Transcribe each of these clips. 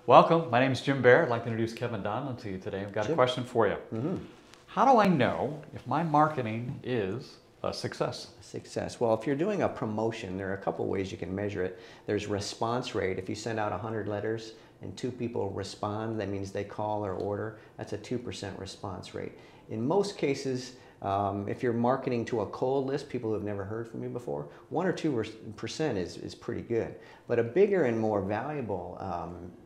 Welcome. My name is Jim Bear. I'd like to introduce Kevin Donlin to you today. I've got Jim. a question for you. How do I know if my marketing is a success? Success. Well, if you're doing a promotion, there are a couple ways you can measure it. There's response rate. If you send out 100 letters and 2 people respond, that means they call or order. That's a 2% response rate. In most cases, if you're marketing to a cold list, people who have never heard from you before, 1 or 2% is pretty good. But a bigger and more valuable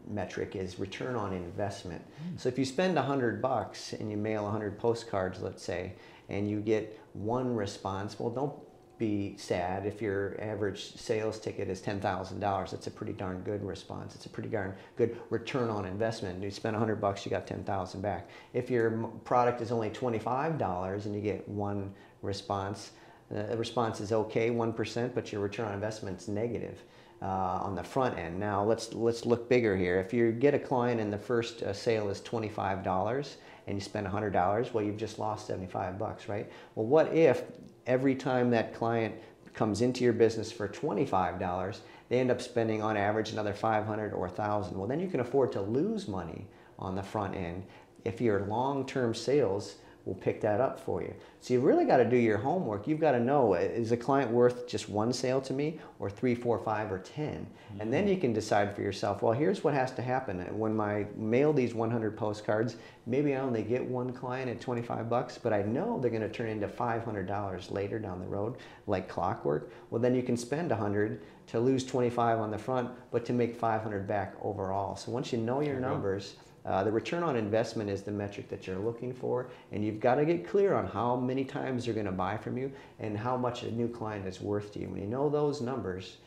metric is return on investment. So if you spend $100 and you mail 100 postcards, let's say, and you get 1 response, well, don't be sad if your average sales ticket is $10,000. That's a pretty darn good response. It's a pretty darn good return on investment. You spend $100, you got $10,000 back. If your product is only $25 and you get 1 response, the response is okay, 1%, but your return on investment is negative on the front end. Now let's look bigger here. If you get a client and the first sale is $25 and you spend $100, well, you've just lost $75, right? Well, what if every time that client comes into your business for $25, they end up spending on average another $500 or $1,000? Well, then you can afford to lose money on the front end if your long-term sales will pick that up for you. So you've really got to do your homework. You've got to know, is a client worth just 1 sale to me, or 3, 4, 5, or 10? And then you can decide for yourself, well, here's what has to happen. When I mail these 100 postcards, maybe I only get 1 client at $25, but I know they're going to turn into $500 later down the road, like clockwork. Well, then you can spend 100 to lose 25 on the front, but to make 500 back overall. So once you know your numbers, the return on investment is the metric that you're looking for, and you've got to get clear on how many times they're going to buy from you and how much a new client is worth to you. When you know those numbers,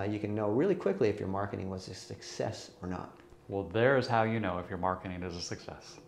you can know really quickly if your marketing was a success or not. Well, there's how you know if your marketing is a success.